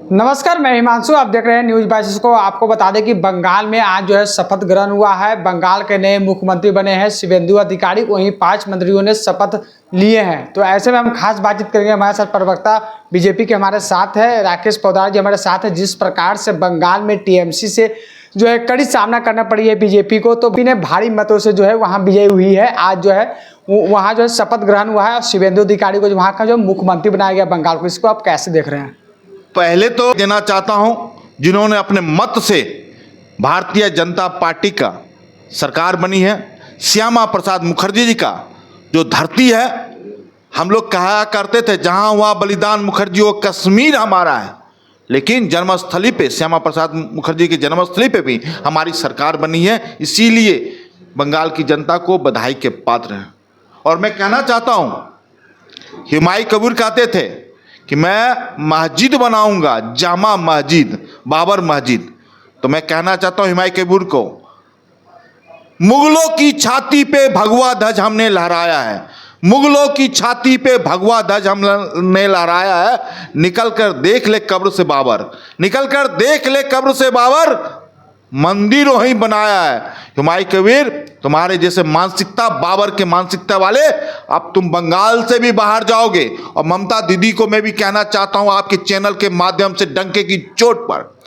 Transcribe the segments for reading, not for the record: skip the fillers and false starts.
नमस्कार, मैं हिमांशु। आप देख रहे हैं न्यूज बाइसिस को। आपको बता दें कि बंगाल में आज जो है शपथ ग्रहण हुआ है। बंगाल के नए मुख्यमंत्री बने हैं शुवेंदु अधिकारी। वहीं 5 मंत्रियों ने शपथ लिए हैं। तो ऐसे में हम खास बातचीत करेंगे। हमारे साथ प्रवक्ता बीजेपी के हमारे साथ है राकेश पौदार जी हमारे साथ है। जिस प्रकार से बंगाल में टीएमसी से जो है कड़ी सामना करना पड़ी है बीजेपी को, तो ने भारी मतों से जो है वहाँ विजयी हुई है। आज जो है वहाँ जो है शपथ ग्रहण हुआ है और शुवेंदु अधिकारी को वहाँ का जो मुख्यमंत्री बनाया गया बंगाल को, इसको आप कैसे देख रहे हैं? पहले तो देना चाहता हूं जिन्होंने अपने मत से भारतीय जनता पार्टी का सरकार बनी है, श्यामा प्रसाद मुखर्जी जी का जो धरती है, हम लोग कहा करते थे जहां हुआ बलिदान मुखर्जी वो कश्मीर हमारा है, लेकिन जन्मस्थली पे श्यामा प्रसाद मुखर्जी की जन्मस्थली पे भी हमारी सरकार बनी है। इसीलिए बंगाल की जनता को बधाई के पात्र हैं। और मैं कहना चाहता हूं, हुमायूं कबीर कहते थे कि मैं मस्जिद बनाऊंगा, जामा मस्जिद, बाबर मस्जिद। तो मैं कहना चाहता हूं हुमायूं कबीर को, मुगलों की छाती पे भगवा ध्वज हमने लहराया है, मुगलों की छाती पे भगवा ध्वज हमने लहराया है। निकल कर देख ले कब्र से बाबर, निकल कर देख ले कब्र से बाबर, मंदिरों ही बनाया है। हुमायूं कबीर तुम्हारे जैसे मानसिकता, बाबर के मानसिकता वाले, अब तुम बंगाल से भी बाहर जाओगे। और ममता दीदी को मैं भी कहना चाहता हूं आपके चैनल के माध्यम से डंके की चोट पर,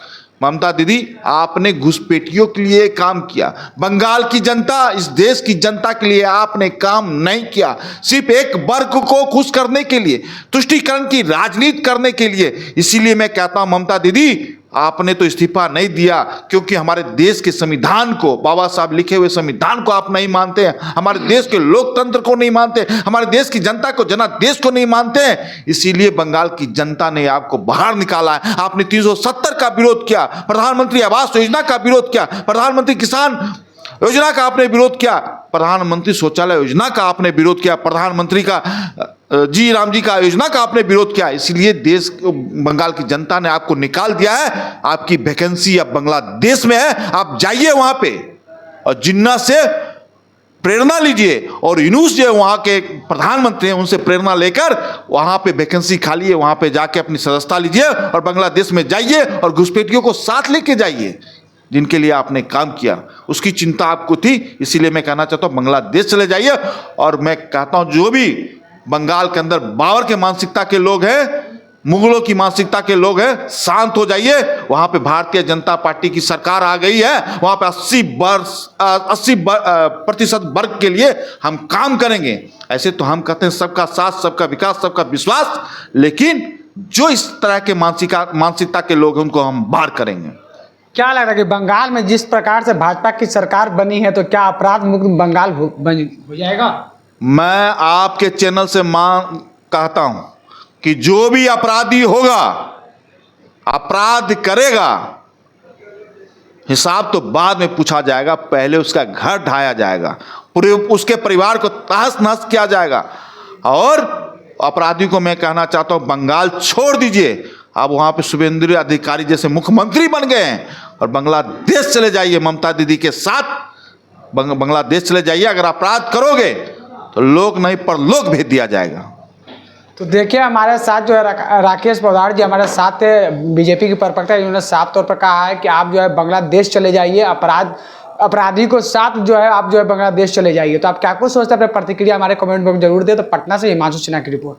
ममता दीदी आपने घुसपैठियों के लिए काम किया, बंगाल की जनता, इस देश की जनता के लिए आपने काम नहीं किया। सिर्फ एक वर्ग को खुश करने के लिए, तुष्टीकरण की राजनीति करने के लिए। इसीलिए मैं कहता हूं ममता दीदी, आपने तो इस्तीफा नहीं दिया क्योंकि हमारे देश के संविधान को, बाबा साहब लिखे हुए संविधान को आप नहीं मानते हैं, हमारे देश के लोकतंत्र को नहीं मानते, हमारे देश की जनता को, जनादेश को नहीं मानते हैं। इसीलिए बंगाल की जनता ने आपको बाहर निकाला है। आपने 370 का विरोध किया, प्रधानमंत्री आवास योजना का विरोध किया, प्रधानमंत्री किसान योजना का आपने विरोध किया, प्रधानमंत्री शौचालय योजना का आपने विरोध किया, प्रधानमंत्री का जी राम जी का योजना का आपने विरोध किया। इसलिए देश बंगाल की जनता ने आपको निकाल दिया है। आपकी वैकेंसी अब बांग्लादेश में है, आप जाइए वहां पे और जिन्ना से प्रेरणा लीजिए, और यूनुस जो वहां के प्रधानमंत्री हैं उनसे प्रेरणा लेकर वहां पे वैकेंसी खाली है, वहां पे जाके अपनी सदस्यता लीजिए और बांग्लादेश में जाइए और घुसपैठियों को साथ लेके जाइए जिनके लिए आपने काम किया। उसकी चिंता आपको थी, इसीलिए मैं कहना चाहता हूं बांग्लादेश चले जाइए। और मैं कहता हूं जो भी बंगाल के अंदर बाबर के मानसिकता के लोग हैं, मुगलों की मानसिकता के लोग हैं, शांत हो जाइए। वहां पे भारतीय जनता पार्टी की सरकार आ गई है, वहां पे 80% वर्ग के लिए हम काम करेंगे। ऐसे तो हम कहते हैं सबका साथ, सबका विकास, सबका विश्वास, लेकिन जो इस तरह के मानसिकता के लोग हैं उनको हम बाहर करेंगे। क्या लग रहा है कि बंगाल में जिस प्रकार से भाजपा की सरकार बनी है, तो क्या अपराध मुक्त बंगाल हो जाएगा? मैं आपके चैनल से कहता हूं कि जो भी अपराधी होगा, अपराध करेगा, हिसाब तो बाद में पूछा जाएगा, पहले उसका घर ढाया जाएगा, पूरे उसके परिवार को तहस नहस किया जाएगा। और अपराधी को मैं कहना चाहता हूं बंगाल छोड़ दीजिए। आप वहां पे शुवेंदु अधिकारी जैसे मुख्यमंत्री बन गए हैं, और बांग्लादेश चले जाइए ममता दीदी के साथ, बांग्लादेश चले जाइए। अगर अपराध करोगे तो लोक नहीं परलोक भेज दिया जाएगा। तो देखिए हमारे साथ जो है राकेश पौदार जी हमारे साथ बीजेपी के प्रवक्ता, इन्होंने साफ तौर पर कहा है कि आप जो है बांग्लादेश चले जाइए, अपराधी को साथ जो है आप जो है बांग्लादेश चले जाइए। तो आप क्या कुछ सोचते हैं? अपने प्रतिक्रिया हमारे कमेंट बॉक्स में जरूर दे। तो पटना से हिमांशु सिन्हा की रिपोर्ट।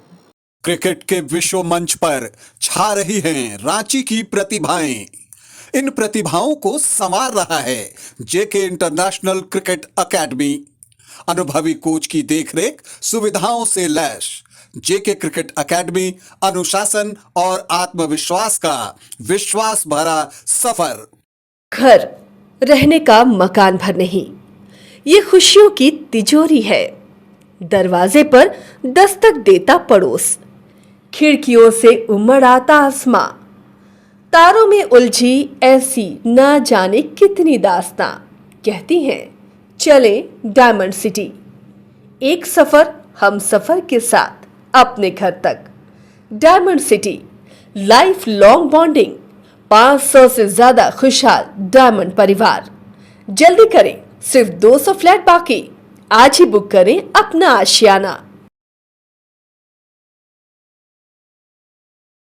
क्रिकेट के विश्व मंच पर छा रही हैं रांची की प्रतिभाएं। इन प्रतिभाओं को संवार रहा है जेके इंटरनेशनल क्रिकेट एकेडमी। अनुभवी कोच की देखरेख, सुविधाओं से लैस जेके क्रिकेट एकेडमी अनुशासन और आत्मविश्वास का विश्वास भरा सफर। घर रहने का मकान भर नहीं, ये खुशियों की तिजोरी है। दरवाजे पर दस्तक देता पड़ोस, खिड़कियों से उमड़ आता आसमां, तारों में उलझी ऐसी ना जाने कितनी दास्तां। कहती हैं चले डायमंड सिटी, एक सफर हम सफर के साथ अपने घर तक। Diamond city, life long bonding, 500 से ज्यादा खुशहाल डायमंड परिवार। जल्दी करें, सिर्फ 200 फ्लैट बाकी। आज ही बुक करें अपना आशियाना।